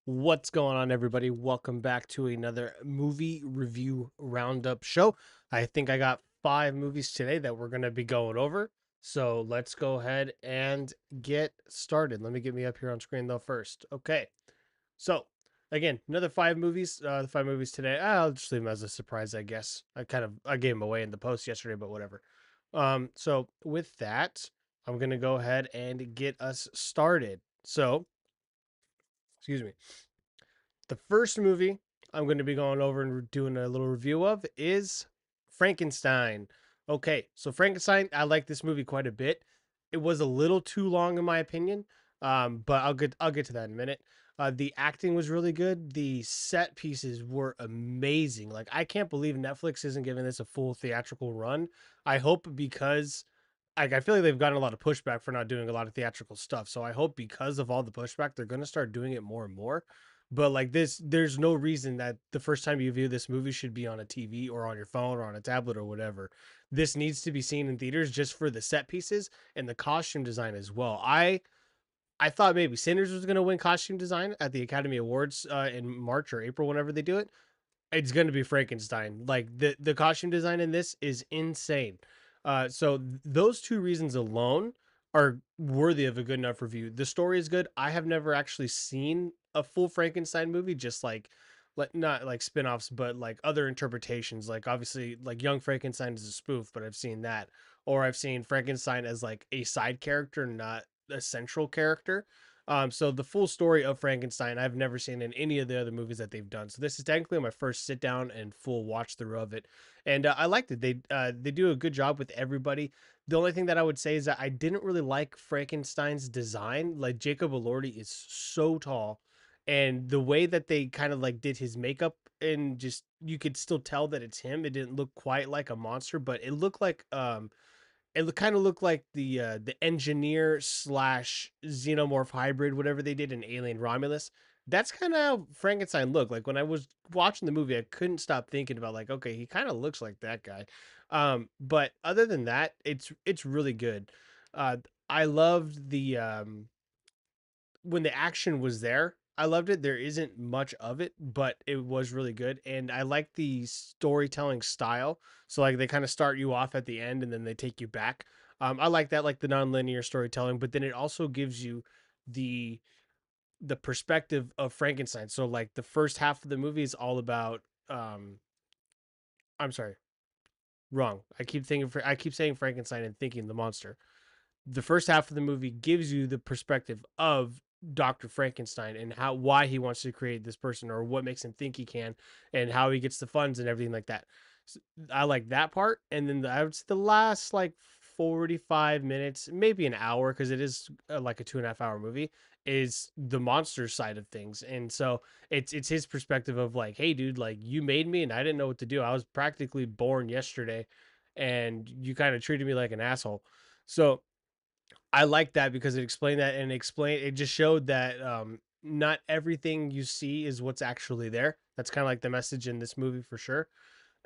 What's going on, everybody? Welcome back to another movie review roundup show. I think I got 5 movies today that we're going to be going over. So let's go ahead and get started. Let me get me up here on screen though first. Okay. So again, another 5 movies. The 5 movies today. I'll just leave them as a surprise, I guess. I gave them away in the post yesterday, but whatever. So with that, I'm gonna go ahead and get us started. So, excuse me. The first movie I'm going to be going over and doing a little review of is Frankenstein. Okay, so Frankenstein, I like this movie quite a bit. It was a little too long in my opinion, but I'll get to that in a minute. The acting was really good. The set pieces were amazing. Like I can't believe Netflix isn't giving this a full theatrical run. I hope because I feel like they've gotten a lot of pushback for not doing a lot of theatrical stuff. So I hope because of all the pushback, they're going to start doing it more and more. But like this, there's no reason that the first time you view this movie should be on a TV or on your phone or on a tablet or whatever. This needs to be seen in theaters just for the set pieces and the costume design as well. I thought maybe Sinners was going to win costume design at the Academy Awards in March or April, whenever they do it. It's going to be Frankenstein. Like the costume design in this is insane. Those two reasons alone are worthy of a good enough review. The story is good. I have never actually seen a full Frankenstein movie, just like not like spin-offs, but like other interpretations. Like obviously like Young Frankenstein is a spoof, but I've seen that. Or I've seen Frankenstein as like a side character, not a central character. So the full story of Frankenstein, I've never seen in any of the other movies that they've done. So this is technically my first sit down and full watch through of it, and I liked it. They do a good job with everybody. The only thing that I would say is that I didn't really like Frankenstein's design. Like Jacob Elordi is so tall, and the way that they kind of like did his makeup and just you could still tell that it's him. It didn't look quite like a monster, but it looked like kind of looked like the engineer slash xenomorph hybrid, whatever they did in Alien Romulus. That's kind of how Frankenstein looked. Like when I was watching the movie, I couldn't stop thinking about like, okay, he kind of looks like that guy. But other than that, it's really good. Uh, I loved the when the action was there. I loved it. There isn't much of it, but it was really good. And I like the storytelling style. So like they kind of start you off at the end and then they take you back. I like that, like the nonlinear storytelling, but then it also gives you the the perspective of Frankenstein. So like the first half of the movie is all about I'm sorry, wrong. I keep saying Frankenstein and thinking the monster. The first half of the movie gives you the perspective of Dr. Frankenstein and how why he wants to create this person or what makes him think he can and how he gets the funds and everything like that. So I like that part. And then I would say the last like 45 minutes, maybe an hour, because it is like a 2.5 hour movie, is the monster side of things. And so it's his perspective of like, hey dude, like you made me and I didn't know what to do. I was practically born yesterday and you kind of treated me like an asshole. So I like that because it explained that and it just showed that not everything you see is what's actually there. That's kind of like the message in this movie for sure.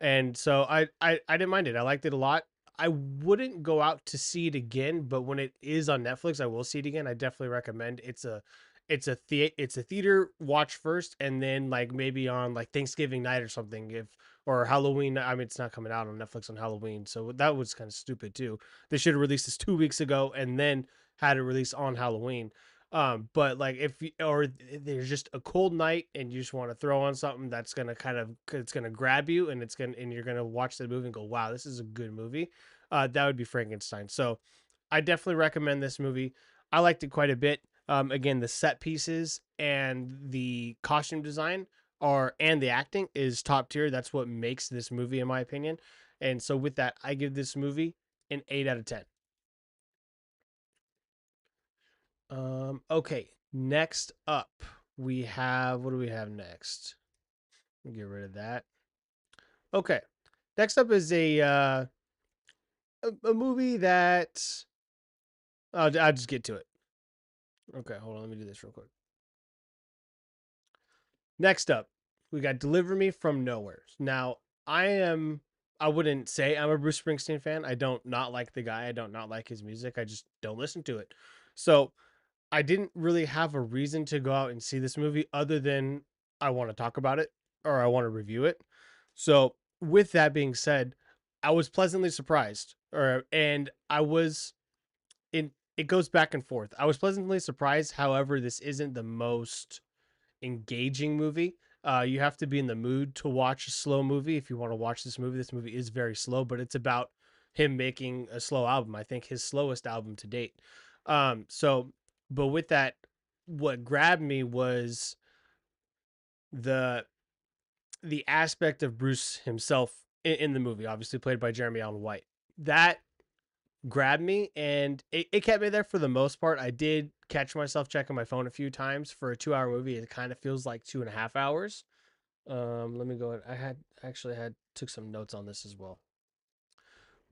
And so I didn't mind it. I liked it a lot. I wouldn't go out to see it again, but when it is on Netflix, I will see it again. I definitely recommend. It's a theater watch first, and then like maybe on like Thanksgiving night or something, if or Halloween. I mean, it's not coming out on Netflix on Halloween, so that was kind of stupid too. They should have released this 2 weeks ago and then had it released on Halloween. But like if you, or there's just a cold night and you just want to throw on something that's gonna kind of it's gonna grab you and you're gonna watch the movie and go, wow, this is a good movie. That would be Frankenstein. So I definitely recommend this movie. I liked it quite a bit. Again, the set pieces and the costume design are and the acting is top tier. That's what makes this movie, in my opinion. And so with that, I give this movie an 8 out of 10. Okay. Next up, we have what do we have next? Get rid of that. Okay. Next up is a movie that I'll just get to it. Okay, hold on. Let me do this real quick. Next up, we got Deliver Me from Nowhere. Now, I wouldn't say I'm a Bruce Springsteen fan. I don't not like the guy. I don't not like his music. I just don't listen to it. So I didn't really have a reason to go out and see this movie other than I want to talk about it or I want to review it. So, with that being said, I was pleasantly surprised, or and I was in. It goes back and forth. I was pleasantly surprised. However, this isn't the most engaging movie. You have to be in the mood to watch a slow movie if you want to watch this movie. This movie is very slow, but it's about him making a slow album. I think his slowest album to date. So, but with that, what grabbed me was the the aspect of Bruce himself in the movie, obviously played by Jeremy Allen White. That grabbed me, and it kept me there for the most part. I did catch myself checking my phone a few times. For a 2 hour movie, it kind of feels like 2.5 hours. Let me go ahead. I had actually had took some notes on this as well.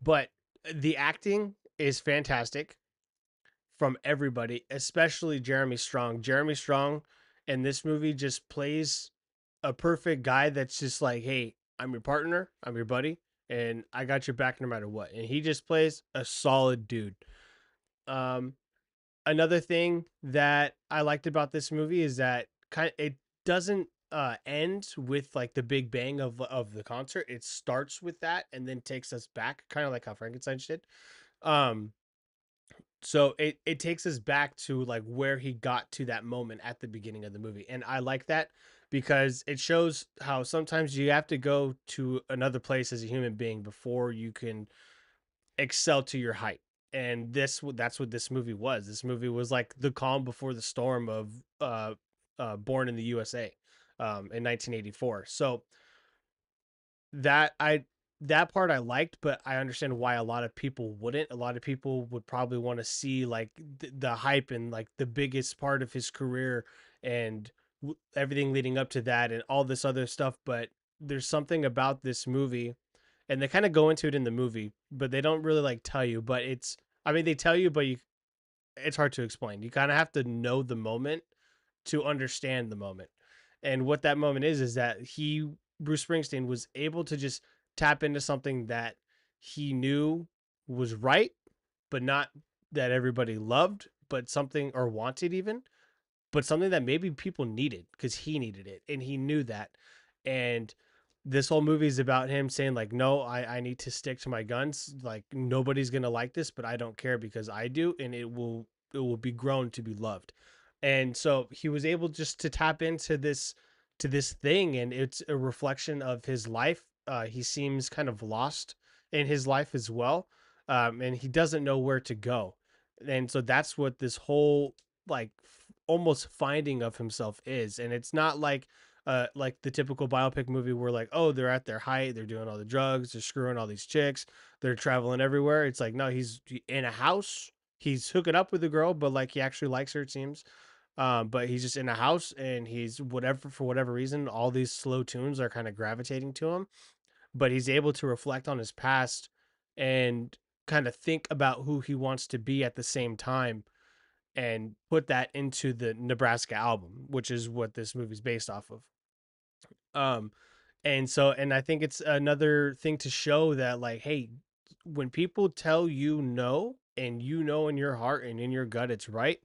But the acting is fantastic from everybody, especially Jeremy Strong. Jeremy Strong in this movie just plays a perfect guy that's just like, hey, I'm your partner, I'm your buddy, and I got your back no matter what. And he just plays a solid dude. Um, Another thing that I liked about this movie is that it doesn't end with like the big bang of the concert. It starts with that and then takes us back, kind of like how Frankenstein did. Um, so it takes us back to like where he got to that moment at the beginning of the movie, and I like that because it shows how sometimes you have to go to another place as a human being before you can excel to your height. And that's what this movie was. This movie was like the calm before the storm of Born in the USA in 1984. So that I that part I liked, but I understand why a lot of people wouldn't. A lot of people would probably want to see like the hype and like the biggest part of his career and everything leading up to that and all this other stuff. But there's something about this movie, and they kind of go into it in the movie, but they don't really like tell you. But it's, I mean, they tell you, but it's hard to explain. You kind of have to know the moment to understand the moment. And what that moment is that Bruce Springsteen was able to just tap into something that he knew was right, but not that everybody loved, but something or wanted even, but something that maybe people needed because he needed it and he knew that. And this whole movie is about him saying like, no, I need to stick to my guns. Like nobody's gonna like this, but I don't care because I do, and it will be grown to be loved. And so he was able just to tap into this thing, and it's a reflection of his life. He seems kind of lost in his life as well, and he doesn't know where to go. And so that's what this whole like almost finding of himself is. And it's not like the typical biopic movie where like, oh, they're at their height, they're doing all the drugs, they're screwing all these chicks, they're traveling everywhere. It's like, no, he's in a house, he's hooking up with a girl, but like he actually likes her, it seems. But he's just in a house and he's whatever, for whatever reason, all these slow tunes are kind of gravitating to him. But he's able to reflect on his past and kind of think about who he wants to be at the same time and put that into the Nebraska album, which is what this movie's based off of. Um, and I think it's another thing to show that like, hey, when people tell you no and you know in your heart and in your gut it's right,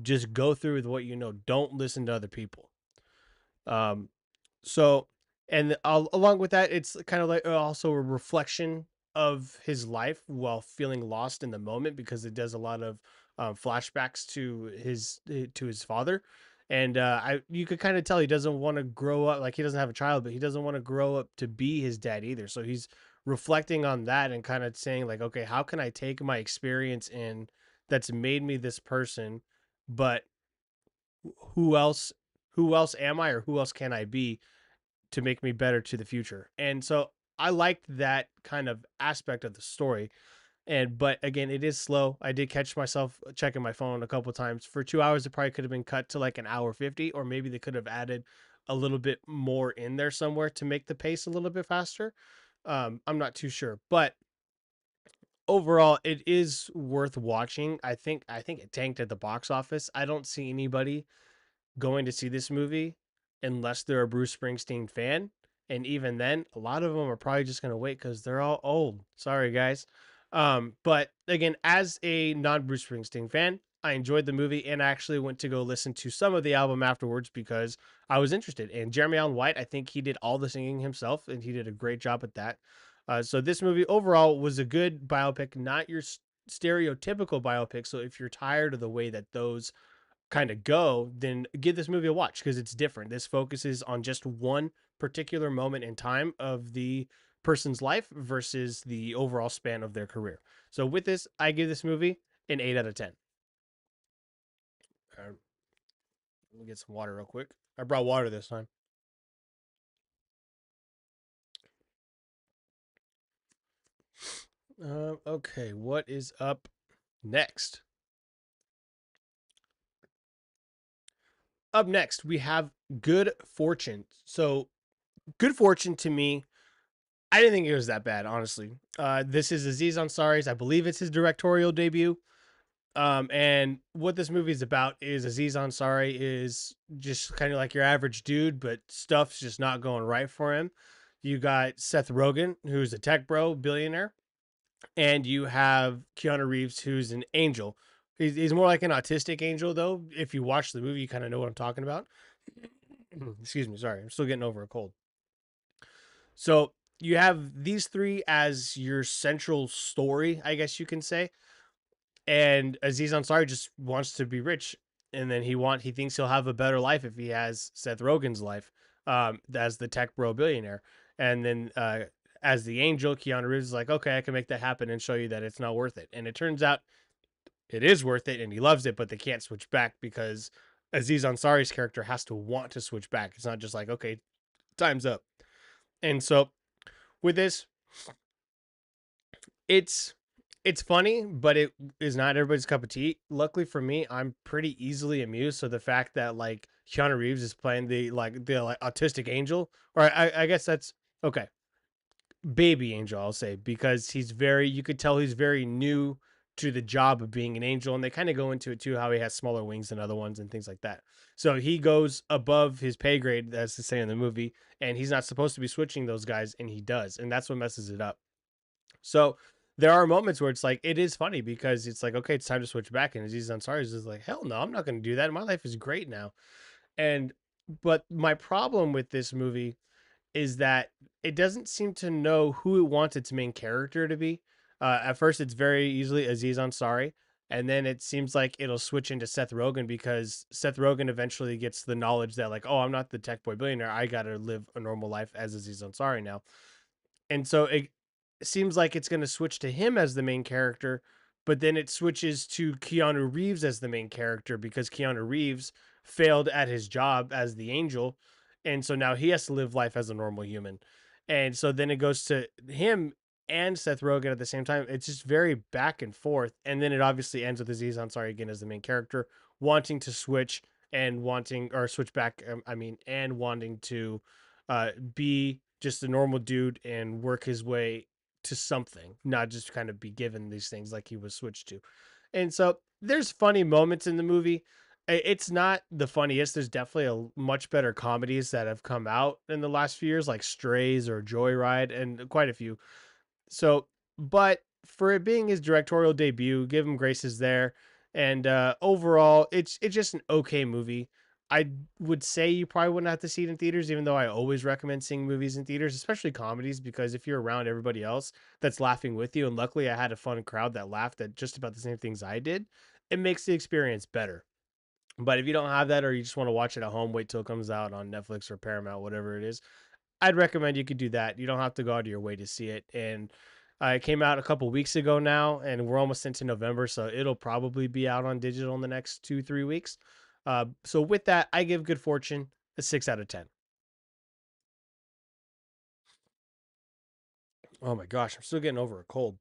just go through with what you know. Don't listen to other people. Um, so, and along with that, it's kind of like also a reflection of his life while feeling lost in the moment because it does a lot of flashbacks to his father, and I you could kind of tell he doesn't want to grow up, like he doesn't have a child, but he doesn't want to grow up to be his dad either. So he's reflecting on that and kind of saying like, okay, how can I take my experience in that's made me this person, but who else who else am I or who else can I be to make me better to the future. And so I liked that kind of aspect of the story. And but again, it is slow. I did catch myself checking my phone a couple times. For 2 hours, it probably could have been cut to like an hour 50, or maybe they could have added a little bit more in there somewhere to make the pace a little bit faster. I'm not too sure, but overall, it is worth watching. I think it tanked at the box office. I don't see anybody going to see this movie unless they're a Bruce Springsteen fan. And even then, a lot of them are probably just going to wait because they're all old. Sorry, guys. But again, as a non Bruce Springsteen fan, I enjoyed the movie, and I actually went to go listen to some of the album afterwards because I was interested. And Jeremy Allen White, I think he did all the singing himself, and he did a great job at that. So this movie overall was a good biopic, not your stereotypical biopic. So if you're tired of the way that those kind of go, then give this movie a watch because it's different. This focuses on just one particular moment in time of the person's life versus the overall span of their career. So with this, I give this movie an 8 out of 10. Let me get some water real quick. I brought water this time. Okay, what is up next? Up next, we have Good Fortune. So, Good Fortune to me, I didn't think it was that bad, honestly. This is Aziz Ansari's, I believe it's his directorial debut. And what this movie is about is Aziz Ansari is just kind of like your average dude, but stuff's just not going right for him. You got Seth Rogen, who's a tech bro billionaire, and you have Keanu Reeves, who's an angel. He's more like an autistic angel, though. If you watch the movie, you kind of know what I'm talking about. Excuse me, sorry, I'm still getting over a cold. So you have these three as your central story, I guess you can say. And Aziz Ansari just wants to be rich, and then he thinks he'll have a better life if he has Seth Rogen's life, as the tech bro billionaire, and then as the angel, Keanu Reeves is like, okay, I can make that happen and show you that it's not worth it, and it turns out it is worth it, and he loves it, but they can't switch back because Aziz Ansari's character has to want to switch back. It's not just like, okay, time's up. And so with this, it's it's funny, but it is not everybody's cup of tea. Luckily for me, I'm pretty easily amused. So the fact that like Keanu Reeves is playing the autistic angel, or I guess that's okay, baby angel, I'll say, because he's very you could tell he's very new to the job of being an angel, and they kind of go into it too, how he has smaller wings than other ones and things like that. So he goes above his pay grade, as to say in the movie, and he's not supposed to be switching those guys, and he does, and that's what messes it up. So there are moments where it's like it is funny because it's like, okay, it's time to switch back, and Aziz Ansari is just like, hell no, I'm not going to do that. My life is great now. And but my problem with this movie is that it doesn't seem to know who it wants its main character to be. At first, it's very easily Aziz Ansari, and then it seems like it'll switch into Seth Rogen because Seth Rogen eventually gets the knowledge that like, oh, I'm not the tech boy billionaire. I got to live a normal life as Aziz Ansari now, and so it seems like it's going to switch to him as the main character, but then it switches to Keanu Reeves as the main character because Keanu Reeves failed at his job as the angel, and so now he has to live life as a normal human. And so then it goes to him and Seth Rogen at the same time. It's just very back and forth, and then it obviously ends with Aziz Ansari again as the main character wanting to switch and wanting or switch back. I mean, and wanting to be just a normal dude and work his way to something, not just kind of be given these things like he was switched to. And so there's funny moments in the movie. It's not the funniest. There's definitely a much better comedies that have come out in the last few years, like Strays or Joyride, and quite a few. So, but for it being his directorial debut, give him graces there. And overall, it's just an okay movie. I would say you probably wouldn't have to see it in theaters, even though I always recommend seeing movies in theaters, especially comedies, because if you're around everybody else that's laughing with you, and luckily I had a fun crowd that laughed at just about the same things I did, it makes the experience better. But if you don't have that, or you just want to watch it at home, wait till it comes out on Netflix or Paramount, whatever it is, I'd recommend you could do that. You don't have to go out of your way to see it. And it came out a couple weeks ago now, and we're almost into November, so it'll probably be out on digital in the next 2-3 weeks. So with that, I give Good Fortune a 6 out of 10. Oh my gosh, I'm still getting over a cold.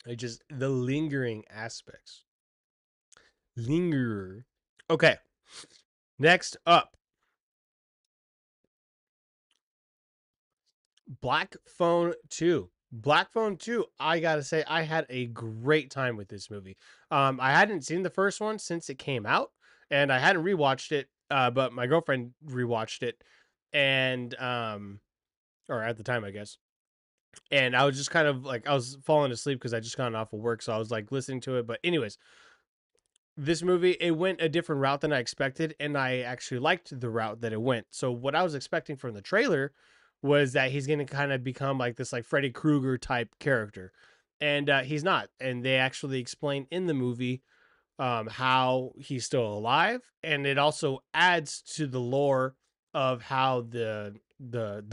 It just the lingering aspects. Linger. Okay, next up, Black Phone 2. Black Phone 2, I gotta say, I had a great time with this movie. I hadn't seen the first one since it came out, and I hadn't rewatched it, but my girlfriend rewatched it, and or at the time, I guess. and I was just kind of like I was falling asleep because I just gotten off of work, so I was like listening to it. But anyways, this movie, it went a different route than I expected, and I actually liked the route that it went. So what I was expecting from the trailer was that he's going to kind of become like this like Freddy Krueger type character, and he's not. And they actually explain in the movie how he's still alive, and it also adds to the lore of how the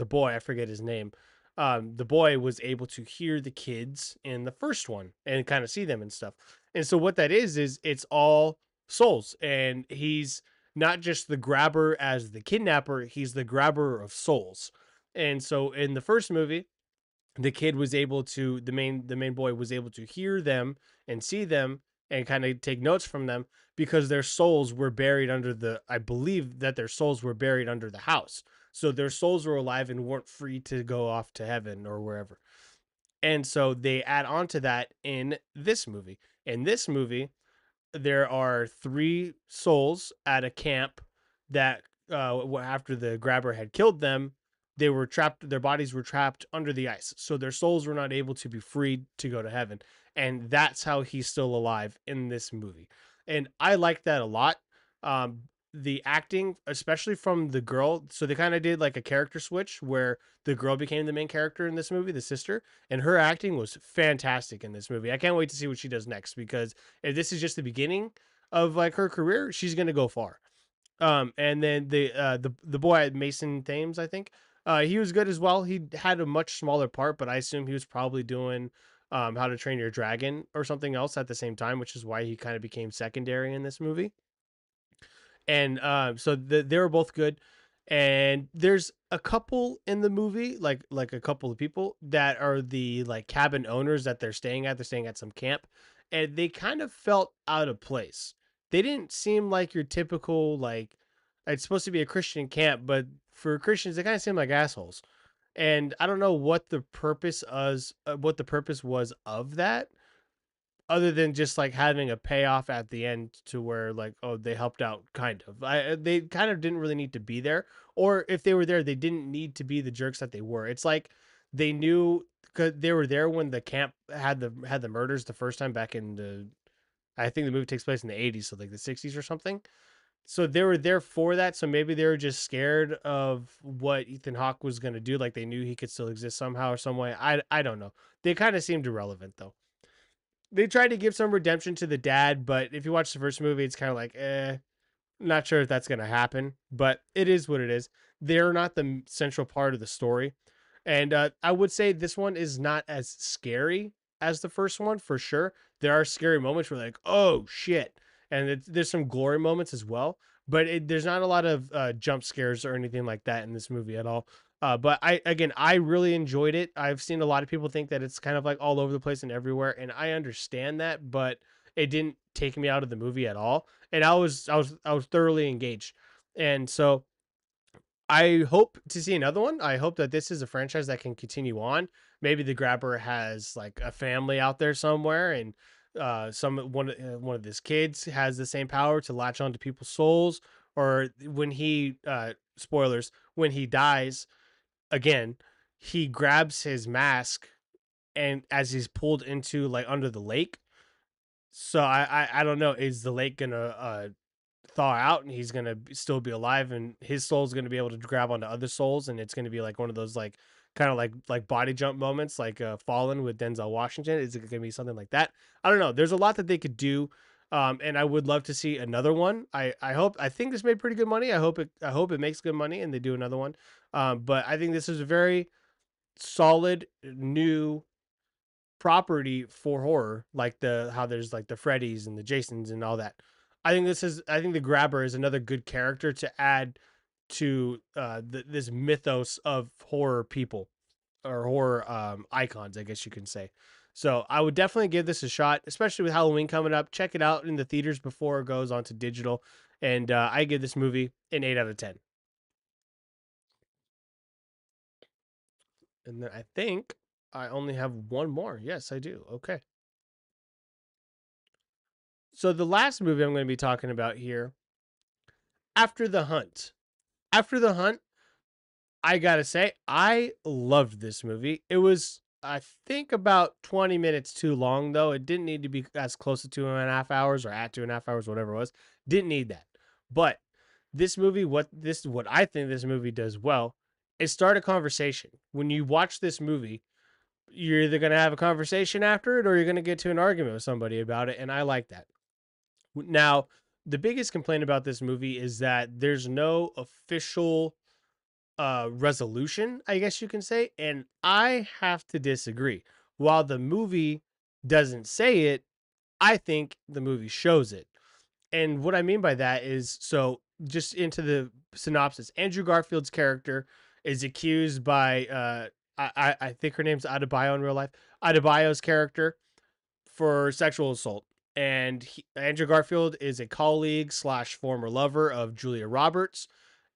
boy, I forget his name, the boy was able to hear the kids in the first one and kind of see them and stuff. And so what that is it's all souls, and he's not just the grabber as the kidnapper, he's the grabber of souls. And so in the first movie, the kid was able to the main boy was able to hear them and see them and kind of take notes from them because their souls were buried under the I believe that their souls were buried under the house. So their souls were alive and weren't free to go off to heaven or wherever. And so they add on to that in this movie. In this movie, there are three souls at a camp that after the grabber had killed them, they were trapped, their bodies were trapped under the ice, so their souls were not able to be freed to go to heaven. And that's how he's still alive in this movie, and I like that a lot. um the acting, especially from the girl, so they kind of did like a character switch where the girl became the main character in this movie, the sister, and her acting was fantastic in this movie. I can't wait to see what she does next, because if this is just the beginning of like her career, she's gonna go far. And then the boy Mason Thames, I think, he was good as well. He had a much smaller part, but I assume he was probably doing How to Train Your Dragon or something else at the same time, which is why he kind of became secondary in this movie. And so they were both good. And there's a couple in the movie, like a couple of people that are the like cabin owners that they're staying at. They're staying at some camp, and they kind of felt out of place. They didn't seem like your typical like it's supposed to be a Christian camp, but for Christians, they kind of seem like assholes. And I don't know what the purpose was of that, other than just like having a payoff at the end to where like, oh, they helped out kind of. They kind of didn't really need to be there, or if they were there, they didn't need to be the jerks that they were. It's like they knew because they were there when the camp had the murders the first time back in the, I think the movie takes place in the 80s, so like the 60s or something. So they were there for that. So maybe they were just scared of what Ethan Hawke was going to do. Like they knew he could still exist somehow or some way. I don't know. They kind of seemed irrelevant though. They tried to give some redemption to the dad, but if you watch the first movie, it's kind of like, not sure if that's going to happen, but it is what it is. They're not the central part of the story. And I would say this one is not as scary as the first one for sure. There are scary moments where like, oh shit. And there's some glory moments as well, but there's not a lot of jump scares or anything like that in this movie at all. But I really enjoyed it. I've seen a lot of people think that it's kind of like all over the place and everywhere, and I understand that, but it didn't take me out of the movie at all, and I was thoroughly engaged. And so I hope to see another one. I hope that this is a franchise that can continue on. Maybe the grabber has like a family out there somewhere, and one of his kids has the same power to latch onto people's souls. Or when he spoilers, when he dies again, he grabs his mask, and as he's pulled into like under the lake. So I don't know. Is the lake gonna thaw out and he's gonna still be alive, and his soul's gonna be able to grab onto other souls, and it's gonna be like one of those like kind of like body jump moments, like Fallen with Denzel Washington. Is it gonna be something like that? I don't know. There's a lot that they could do. And I would love to see another one. I think this made pretty good money. I hope it makes good money and they do another one. But I think this is a very solid new property for horror, like the how there's like the Freddys and the Jasons and all that. I think the Grabber is another good character to add to this mythos of horror people, or horror icons, I guess you can say. So I would definitely give this a shot, especially with Halloween coming up. Check it out in the theaters before it goes onto digital, and I give this movie an 8 out of 10. And then I think I only have one more. Yes, I do. Okay. So the last movie I'm going to be talking about here, After the Hunt. After the Hunt, I gotta say, I loved this movie. It was I think about 20 minutes too long, though. It didn't need to be as close to 2.5 hours or at 2.5 hours, whatever it was. Didn't need that. But this movie, what I think this movie does well is start a conversation. When you watch this movie, you're either gonna have a conversation after it or you're gonna get to an argument with somebody about it. And I like that. Now, the biggest complaint about this movie is that there's no official resolution, I guess you can say, and I have to disagree. While the movie doesn't say it, I think the movie shows it. And what I mean by that is, so just into the synopsis, Andrew Garfield's character is accused by I think her name's Adebayo in real life. Adebayo's character for sexual assault. And Andrew Garfield is a colleague slash former lover of Julia Roberts,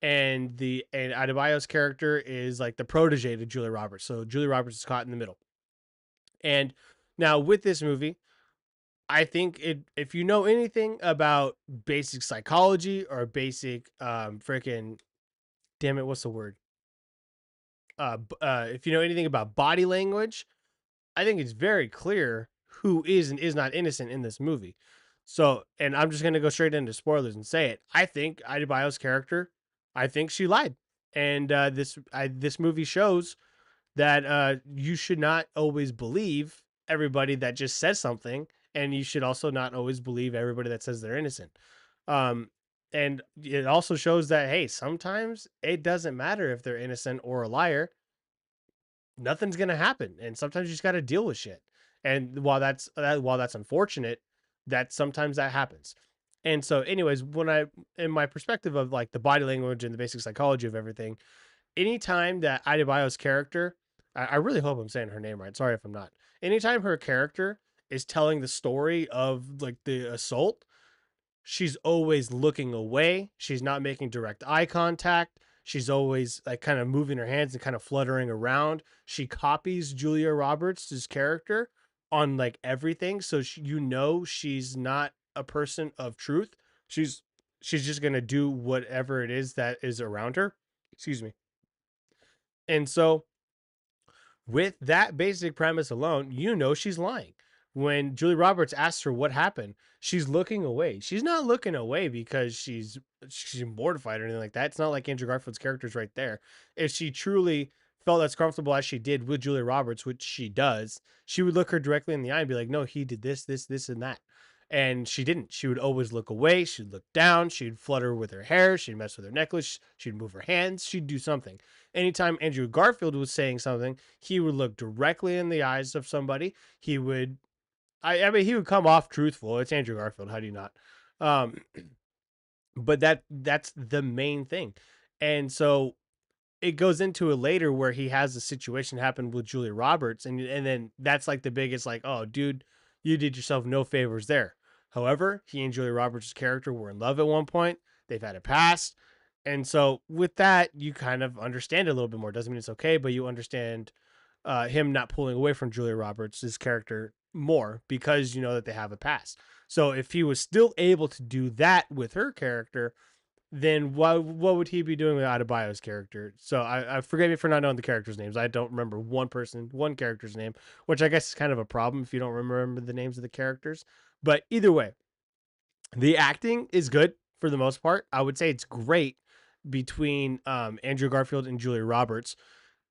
and Adebayo's character is like the protege to Julia Roberts. So Julia Roberts is caught in the middle. And now with this movie, I think if you know anything about basic psychology or basic freaking damn it, what's the word? If you know anything about body language, I think it's very clear who is and is not innocent in this movie. So, and I'm just gonna go straight into spoilers and say it. I think Adebayo's character, I think she lied, and this movie shows that you should not always believe everybody that just says something, and you should also not always believe everybody that says they're innocent. Um, and it also shows that hey, sometimes it doesn't matter if they're innocent or a liar, nothing's gonna happen, and sometimes you just got to deal with shit. And while that's unfortunate, that sometimes that happens. And so, anyways, when I in my perspective of like the body language and the basic psychology of everything, anytime that Adebayo's character, I really hope I'm saying her name right. Sorry if I'm not. Anytime her character is telling the story of like the assault, she's always looking away. She's not making direct eye contact. She's always like kind of moving her hands and kind of fluttering around. She copies Julia Roberts' character on like everything. So you know she's not a person of truth. She's she's just gonna do whatever it is that is around her. Excuse me. And so with that basic premise alone, you know she's lying. When Julie Roberts asks her what happened, she's looking away. She's not looking away because she's mortified or anything like that. It's not like Andrew Garfield's character's right there. If she truly felt as comfortable as she did with Julia Roberts, which she does, she would look her directly in the eye and be like, "No, he did this, this, this, and that." And she didn't. She would always look away. She'd look down. She'd flutter with her hair. She'd mess with her necklace. She'd move her hands. She'd do something. Anytime Andrew Garfield was saying something, he would look directly in the eyes of somebody. He would, I mean, he would come off truthful. It's Andrew Garfield. How do you not? Um, but that's the main thing. And so it goes into it later where he has a situation happen with Julia Roberts, and then that's like the biggest like, oh, dude, you did yourself no favors there. However, he and Julia Roberts' character were in love at one point. They've had a past, and so with that, you kind of understand it a little bit more. Doesn't mean it's okay, but you understand him not pulling away from Julia Roberts' character more because you know that they have a past. So if he was still able to do that with her character, then what would he be doing with Adebayo's character? So I forgive me for not knowing the characters' names. I don't remember one character's name, which I guess is kind of a problem if you don't remember the names of the characters. But either way, the acting is good for the most part. I would say it's great between Andrew Garfield and Julia Roberts,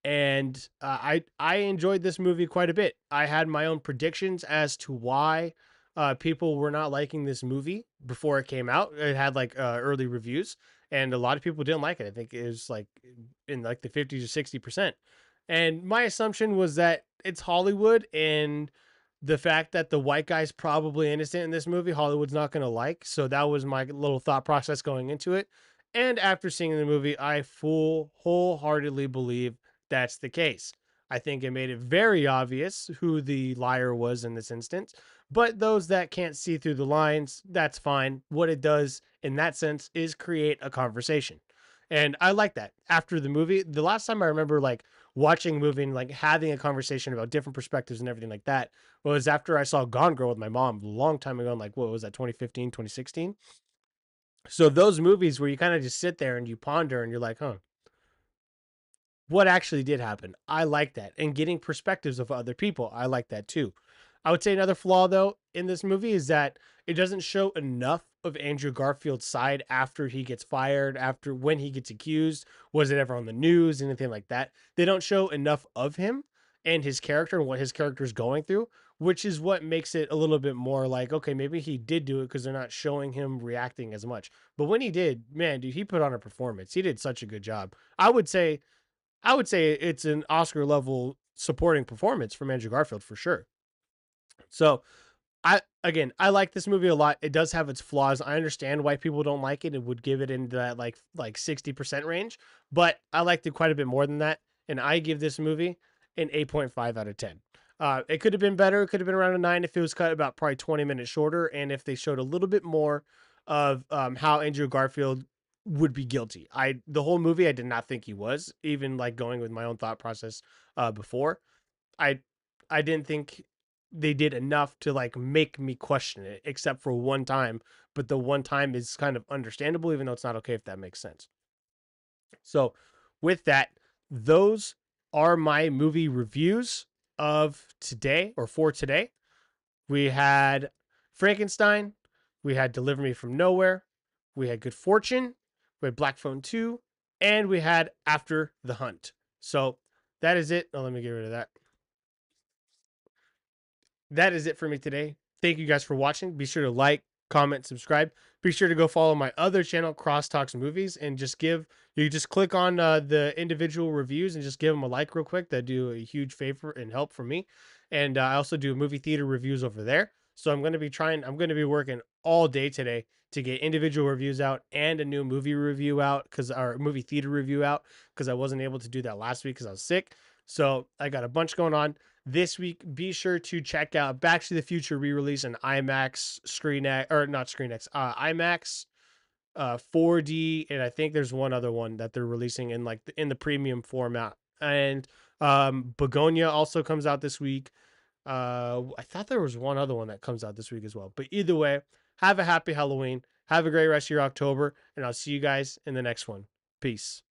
and I enjoyed this movie quite a bit. I had my own predictions as to why people were not liking this movie before it came out. It had like early reviews, and a lot of people didn't like it. I think it was like in like the 50 to 60%. And my assumption was that it's Hollywood, and the fact that the white guy's probably innocent in this movie, Hollywood's not going to like. So that was my little thought process going into it. And after seeing the movie, I wholeheartedly believe that's the case. I think it made it very obvious who the liar was in this instance. But those that can't see through the lines, that's fine. What it does in that sense is create a conversation. And I like that. After the movie, the last time I remember like watching a movie and like having a conversation about different perspectives and everything like that was after I saw Gone Girl with my mom a long time ago, in like what was that, 2015, 2016. So those movies where you kind of just sit there and you ponder and you're like, huh, what actually did happen. I like that. And getting perspectives of other people, I like that too. I would say another flaw though in this movie is that it doesn't show enough of Andrew Garfield's side after he gets fired, after when he gets accused. Was it ever on the news, anything like that? They don't show enough of him and his character and what his character is going through, which is what makes it a little bit more like, okay, maybe he did do it because they're not showing him reacting as much. But when he did, man, dude, he put on a performance. He did such a good job. I would say it's an Oscar level supporting performance from Andrew Garfield for sure. So I like this movie a lot. It does have its flaws. I understand why people don't like it and would give it into that like 60% range, but I liked it quite a bit more than that. And I give this movie an 8.5 out of 10. It could have been better. It could have been around a 9 if it was cut about probably 20 minutes shorter and if they showed a little bit more of how Andrew Garfield would be guilty. The whole movie I did not think he was, even like going with my own thought process before. I I didn't think they did enough to like make me question it, except for one time. But the one time is kind of understandable, even though it's not okay, if that makes sense. So, with that, those are my movie reviews of today or for today. We had Frankenstein, we had Deliver Me from Nowhere, we had Good Fortune, we had Black Phone 2, and we had After the Hunt. So, that is it. Oh, let me get rid of that. That is it for me today. Thank you guys for watching. Be sure to like, comment, subscribe. Be sure to go follow my other channel, Cross Talks Movies, and you just click on the individual reviews and just give them a like real quick. That do a huge favor and help for me. And I also do movie theater reviews over there. So I'm going to be working all day today to get individual reviews out and a new movie review out our movie theater review out because I wasn't able to do that last week because I was sick. So I got a bunch going on this week. Be sure to check out Back to the Future re-release in IMAX screen or not screen X, IMAX 4D, and I think there's one other one that they're releasing in like in the premium format. And Begonia also comes out this week. I thought there was one other one that comes out this week as well. But either way, have a happy Halloween. Have a great rest of your October, and I'll see you guys in the next one. Peace.